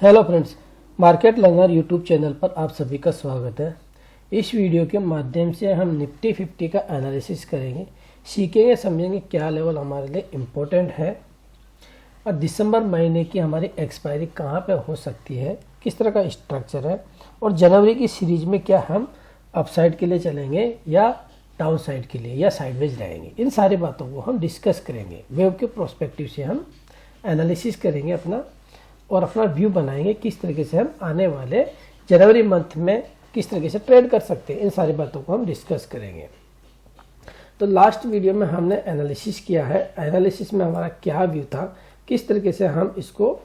Hello friends, market learner YouTube channel पर आप सभी का स्वागत है। इस वीडियो के माध्यम से हम निफ्टी 50 का एनालिसिस करेंगे, सीखेंगे, समझेंगे क्या लेवल हमारे लिए इम्पोर्टेंट है और दिसंबर महीने की हमारी एक्सपायरी कहां पे हो सकती है, किस तरह का स्ट्रक्चर है और जनवरी की सीरीज में क्या हम अपसाइड के लिए चलेंगे या डाउन साइड के लिए या साइडवेज रहेंगे। इन सारी बातों को हम डिस्कस करेंगे। वेव के प्रोस्पेक्टिव से हम एनालिसिस करेंगे अपना और अपना व्यू बनाएंगे किस तरीके से हम आने वाले जनवरी मंथ में किस तरीके से ट्रेड कर सकते हैं। इन सारी बातों को हम डिस्कस करेंगे। तो लास्ट वीडियो में हमने एनालिसिस किया है। एनालिसिस में हमारा क्या व्यू था, किस तरीके से हम इसको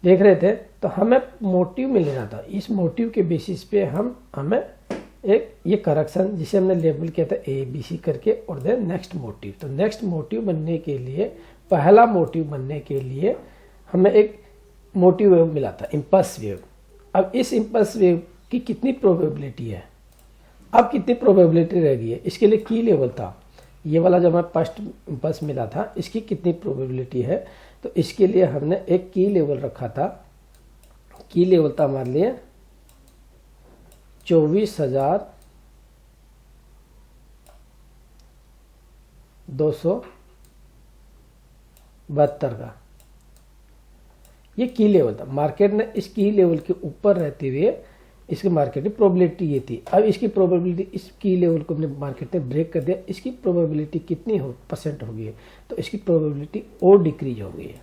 देख रहे थे, तो हमें मोटिव मिल रहा था। इस मोटिव के बेसिस पे हमें एक ये करेक्शन जिसे हमने लेबल किया था ABC करके और देन नेक्स्ट मोटिव। तो नेक्स्ट मोटिव बनने के लिए, पहला मोटिव बनने के लिए हमें एक मोटिव वेव मिला था, इम्पल्स वेव। अब इस इम्पल्स वेव की कितनी प्रोबेबिलिटी है, अब कितनी प्रोबेबिलिटी रह गई है, इसके लिए की लेवल था ये वाला जो हमें फर्स्ट इम्पल्स मिला था, इसकी कितनी प्रोबेबिलिटी है। तो इसके लिए हमने एक की लेवल रखा था। की लेवल था हमारे लिए 24,272 का ये की लेवल था। मार्केट ने इस की लेवल के ऊपर रहते हुए इसकी मार्केट की प्रोबेबिलिटी ये थी। अब इसकी प्रोबेबिलिटी, इस की लेवल को मार्केट ने ब्रेक कर दिया, इसकी प्रोबेबिलिटी कितनी परसेंट हो गई है, तो इसकी प्रोबेबिलिटी और डिक्रीज हो गई है।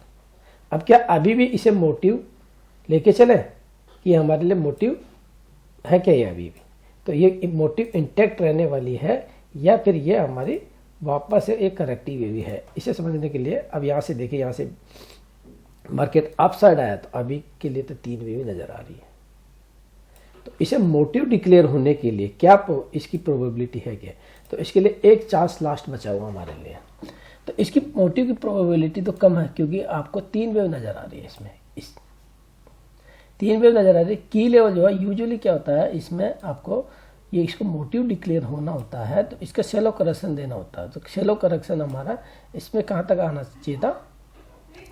अब क्या अभी भी इसे मोटिव लेके चले कि हमारे लिए मोटिव है क्या ये अभी भी, तो ये मोटिव इंटैक्ट रहने वाली है या फिर ये हमारी वापस से एक करेक्टिव वेव है। इसे समझने के लिए अब यहाँ से देखिए, यहाँ से मार्केट अपसाइड आया तो अभी के लिए तो 3 वेव नजर आ रही है। तो इसे मोटिव डिक्लेयर होने के लिए क्या इसकी प्रोबेबिलिटी है क्या, तो इसके लिए एक चांस लास्ट बचा हुआ हमारे लिए। तो इसकी मोटिव की प्रोबेबिलिटी तो कम है क्योंकि आपको 3 वेव नजर आ रही है। इसमें इस 3 वेव नजर आ रही है। की लेवल जो है यूजुअली क्या होता है, इसमें आपको ये इसको मोटिव डिक्लेयर होना होता है तो इसका शेलो करेक्शन देना होता है। तो शेलो करेक्शन हमारा इसमें कहाँ तक आना चाहिए था,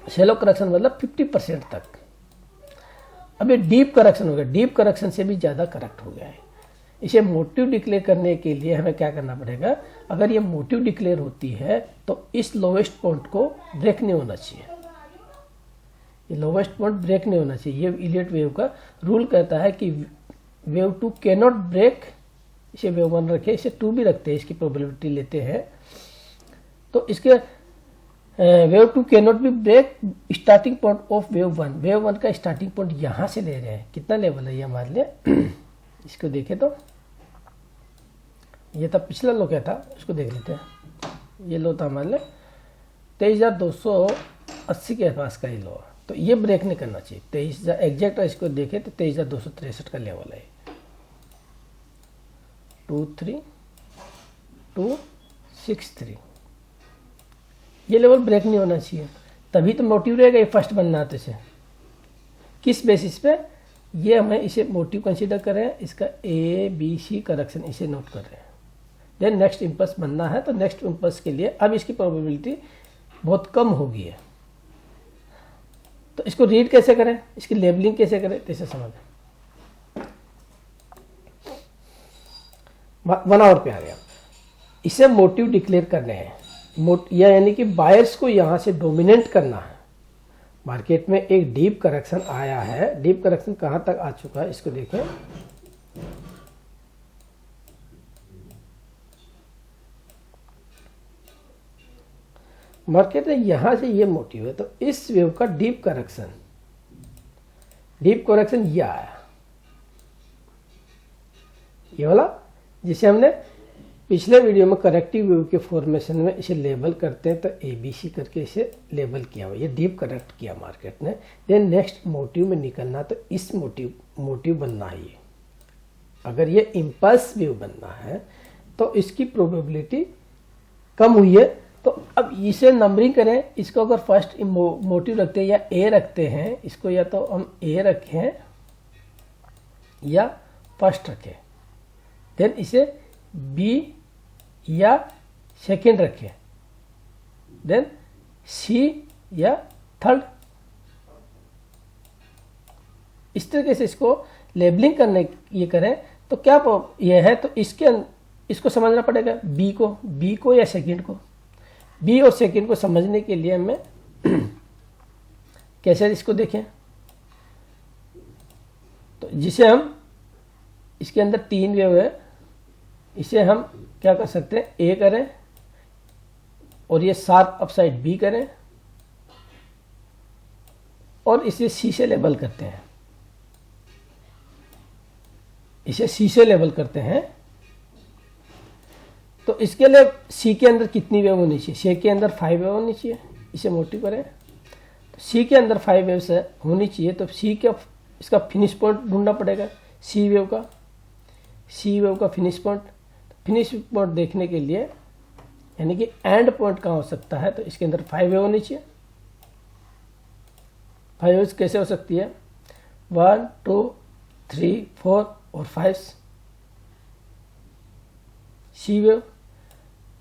शेलो करेक्शन मतलब 50% तक। अब ये डीप करेक्शन हो गया, डीप करेक्शन से भी ज़्यादा करेक्ट हो गया है। इसे मोटिव डिक्लेयर करने के लिए हमें क्या करना पड़ेगा, अगर ये मोटिव डिक्लेयर होती है तो इस लोवेस्ट पॉइंट को ब्रेक नहीं होना चाहिए। ये लोवेस्ट पॉइंट ब्रेक नहीं होना चाहिए। ये इलियट वेव का रूल कहता है कि वेव 2 कैनॉट ब्रेक। इसे वेव 1 रखे, इसे 2 भी रखते हैं, इसकी प्रोबेबिलिटी लेते हैं। तो इसके wave 2 cannot be break starting point of wave 1। Wave 1 का स्टार्टिंग पॉइंट यहाँ से ले रहे हैं। कितना लेवल है ये हमारे लिए इसको देखें तो ये था पिछला लो क्या था, इसको देख लेते हैं। ये लो था हमारे लिए 23,280 के पास का ही लो है, तो ये ब्रेक नहीं करना चाहिए। 23,000 एग्जैक्ट इसको देखें तो 23,263 का लेवल है। 23,263 ये लेवल ब्रेक नहीं होना चाहिए, तभी तो मोटिव रहेगा ये फर्स्ट बनना है। तो इसे किस बेसिस पे ये हमें इसे मोटिव कंसीडर कर रहे हैं, इसका ABC करेक्शन इसे नोट कर रहे हैं। देन नेक्स्ट इम्पल्स बनना है, तो नेक्स्ट इम्पल्स के लिए अब इसकी प्रोबेबिलिटी बहुत कम हो गई है। तो इसको रीड कैसे करें, इसकी लेबलिंग कैसे करें, तो इसे समझें। 1 आवर पे आ गया, इसे मोटिव डिक्लेयर करने हैं। यानी कि बायर्स को यहां से डोमिनेट करना है। मार्केट में एक डीप करेक्शन आया है। डीप करेक्शन कहां तक आ चुका है इसको देखें। मार्केट में यहां से ये मोटिव है, तो इस वेव का डीप करेक्शन ये आया, ये वाला जिसे हमने पिछले वीडियो में करेक्टिव वेव के फॉर्मेशन में इसे लेबल करते हैं, तो ABC करके इसे लेबल किया हुआ, ये डीप करेक्ट किया मार्केट ने। देन नेक्स्ट मोटिव में निकलना, तो इस मोटिव बनना है ये। अगर ये इम्पल्स वेव बनना है तो इसकी प्रोबेबिलिटी कम हुई है। तो अब इसे नंबरिंग करें, इसको अगर फर्स्ट मोटिव रखते हैं या A रखते हैं, इसको या तो हम A रखें या फर्स्ट रखें, देन इसे B या सेकेंड रखें, देन C या थर्ड इस तरीके से इसको लेबलिंग करने ये करें तो क्या ये है, तो इसको समझना पड़ेगा बी को या सेकंड को। बी और सेकंड को समझने के लिए हमें कैसे इसको देखें, तो जिसे हम इसके अंदर 3 वेव है, इसे हम क्या कर सकते हैं, ए करें और ये 7 अपसाइड बी करें और इसे सी से लेबल करते हैं, इसे सी से लेबल करते हैं। तो इसके लिए सी के अंदर कितनी वेव होनी चाहिए, सी के अंदर 5 वेव होनी चाहिए। इसे मोटिव करें तो सी के अंदर 5 वेव्स होनी चाहिए, तो सी के इसका फिनिश पॉइंट ढूंढना पड़ेगा, सी वेव का फिनिश पॉइंट। फिनिश पॉइंट देखने के लिए यानी कि एंड पॉइंट कहाँ हो सकता है, तो इसके अंदर 5 वेव होनी चाहिए। 5 वेव्स कैसे हो सकती है, 1 2 3 4 और 5 सी वेव।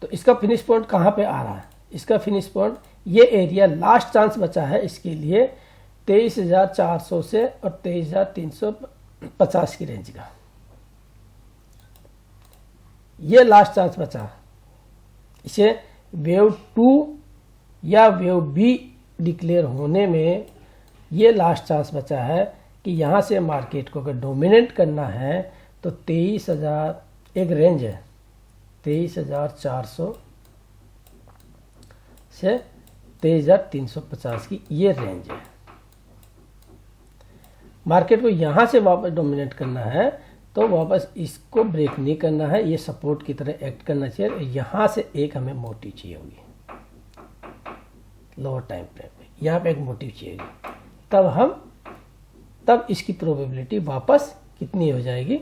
तो इसका फिनिश पॉइंट कहाँ पे आ रहा है, इसका फिनिश पॉइंट ये एरिया लास्ट चांस बचा है इसके लिए 23,400 से और 23,350 की रेंज का, ये लास्ट चांस बचा। इसे वेव 2 या वेव बी डिक्लेयर होने में ये लास्ट चांस बचा है कि यहाँ से मार्केट को अगर डोमिनेट करना है तो 23,000 एक रेंज है, 23,400 से 23,350 की ये रेंज है। मार्केट को यहाँ से वापस डोमिनेट करना है तो वापस इसको ब्रेक नहीं करना है, ये सपोर्ट की तरह एक्ट करना चाहिए। यहाँ से एक हमें मोटिव चाहिए होगी लोअर टाइम फ्रेम में, यहाँ पे एक मोटिव चाहिए, तब इसकी प्रोबेबिलिटी वापस कितनी हो जाएगी,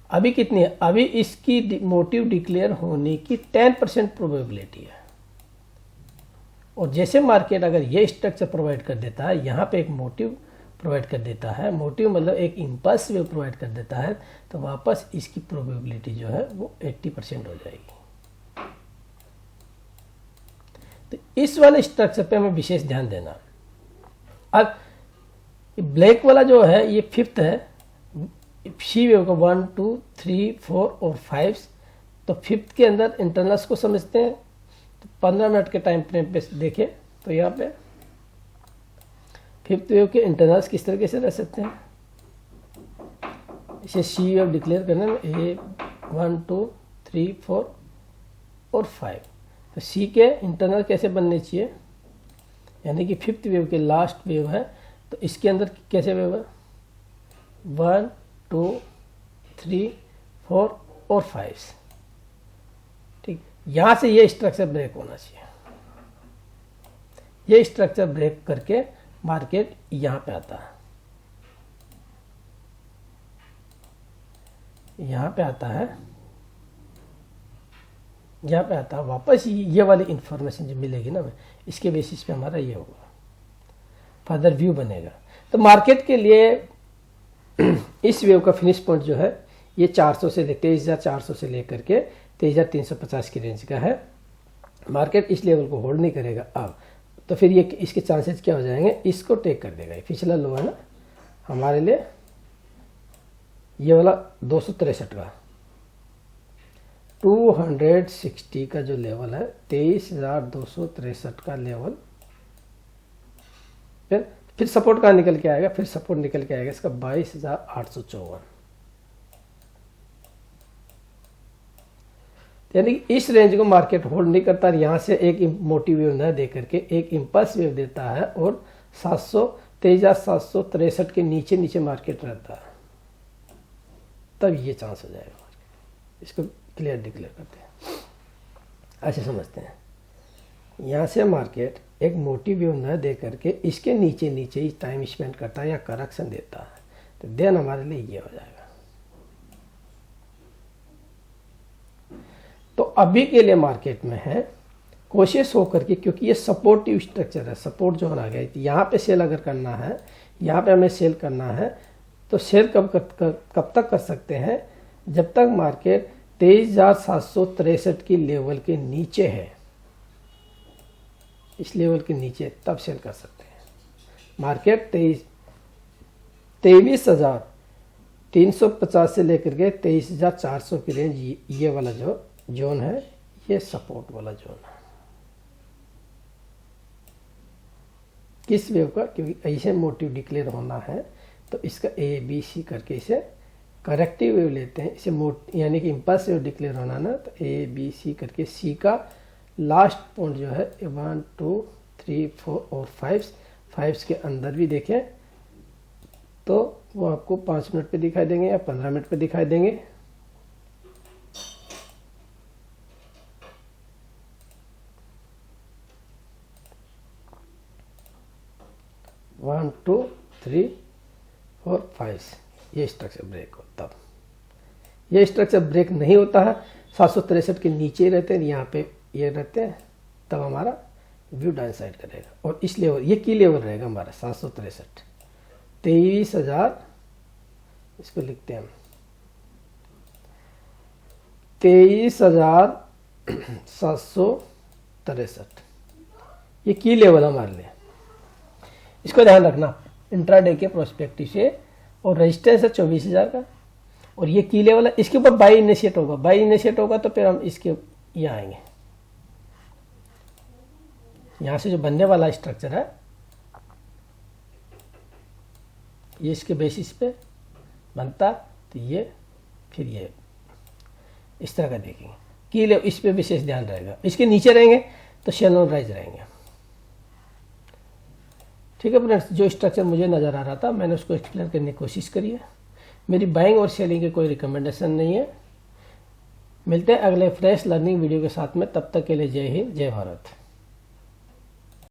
अभी कितनी है, अभी इसकी मोटिव डिक्लेयर होने की 10% प्रोबेबिलिटी है। और जैसे मार्केट अगर ये स्ट्रक्चर प्रोवाइड कर देता है, यहाँ पे एक मोटिव प्रोवाइड कर देता है, मोटिव मतलब एक इम्पल्स वेव प्रोवाइड कर देता है, तो वापस इसकी प्रोबेबिलिटी जो है वो 80% हो जाएगी। तो इस वाले स्ट्रक्चर पे हमें विशेष ध्यान देना। अब ब्लैक वाला जो है ये 5th है, सी वेव का 1 2 3 4 और 5। तो 5th के अंदर इंटरनल्स को समझते हैं। तो 15 मिनट के टाइम फ्रेम पे देखें तो यहाँ पे 5th वेव के इंटरनल्स किस तरीके से रह सकते हैं, इसे सी वेव डिक्लेयर करने में 1 2 3 4 और 5। तो सी के इंटरनल कैसे बनने चाहिए, यानी कि 5th वेव के लास्ट वेव है, तो इसके अंदर कैसे वेव है 1 2 3 4 और 5। ठीक, यहां से ये स्ट्रक्चर ब्रेक होना चाहिए। ये स्ट्रक्चर ब्रेक करके मार्केट यहां पे आता है, यहां पे आता है वापस ये वाली इंफॉर्मेशन जो मिलेगी ना, इसके बेसिस पे हमारा ये होगा, फर्दर व्यू बनेगा। तो मार्केट के लिए इस वेव का फिनिश पॉइंट जो है ये 400 से 23,400 से लेकर के 23,350 की रेंज का है। मार्केट इस लेवल को होल्ड नहीं करेगा अब, तो फिर ये इसके चांसेस क्या हो जाएंगे, इसको टेक कर देगा। पिछला लो है ना हमारे लिए ये वाला 263 का 260 का जो लेवल है, 23,263 का लेवल। फिर सपोर्ट कहाँ निकल के आएगा, फिर सपोर्ट निकल के आएगा इसका 22,854। यानी कि इस रेंज को मार्केट होल्ड नहीं करता, यहाँ से एक मोटिव वेव न दे करके एक इम्पल्स वेव देता है और 23,763 के नीचे मार्केट रहता है, तब ये चांस हो जाएगा मार्केट। इसको क्लियर डिक्लेयर करते हैं, ऐसे समझते हैं। यहाँ से मार्केट एक मोटिव व्यू न दे करके इसके नीचे ही टाइम स्पेंड करता है या करेक्शन देता है, तो देन हमारे लिए ये हो जाएगा। तो अभी के लिए मार्केट में है कोशिश हो करके, क्योंकि ये सपोर्टिव स्ट्रक्चर है, सपोर्ट जोन आ गया, यहाँ पे सेल अगर करना है, यहाँ पे हमें सेल करना है, तो सेल कब तक कर सकते हैं, जब तक मार्केट 23,763 की लेवल के नीचे है, इस लेवल के नीचे, तब सेल कर सकते हैं। मार्केट 23,350 से लेकर के 23,400 की रेंज, ये वाला जो जोन है ये सपोर्ट वाला जोन है। किस वेव का? क्योंकि ऐसे मोटिव डिक्लेयर होना है तो इसका ए बी सी करके इसे करेक्टिव वेव लेते हैं। इसे यानी कि इम्पल्स वेव डिक्लेयर होना ना, तो ए बी सी करके सी का लास्ट पॉइंट जो है 1 2 3 4 और 5 के अंदर भी देखें तो वो आपको 5 मिनट पे दिखाई देंगे या 15 मिनट पे दिखाई देंगे। वन टू थ्री फोर 5 ये स्ट्रक्चर ब्रेक होता है। ये स्ट्रक्चर ब्रेक नहीं होता है, 763 के नीचे रहते हैं, यहाँ पे ये रहते हैं, तब हमारा व्यू डाउन साइड करेगा। और इस लेवल, ये की लेवल रहेगा हमारा 763, 23,000, इसको लिखते हैं हम 23,763, ये की लेवल हमारे लिए। इसको ध्यान रखना इंट्राडे के प्रोस्पेक्टिव से। और रेजिस्टेंस है 24,000 का और ये की लेवल है, इसके ऊपर बाई इनिशिएट होगा। बाई इनिशिएट होगा तो फिर हम इसके यहाँ आएंगे, यहाँ से जो बनने वाला स्ट्रक्चर है ये इसके बेसिस पे बनता, तो ये फिर ये इस तरह का देखेंगे। की लेवल इस पे विशेष ध्यान रहेगा। इसके नीचे रहेंगे तो शैलो राइज रहेंगे। ठीक है फ्रेंड्स, जो स्ट्रक्चर मुझे नज़र आ रहा था मैंने उसको एक्सप्लेन करने की कोशिश करी है। मेरी बाइंग और सेलिंग की कोई रिकमेंडेशन नहीं है। मिलते हैं अगले फ्रेश लर्निंग वीडियो के साथ में, तब तक के लिए जय हिंद, जय भारत।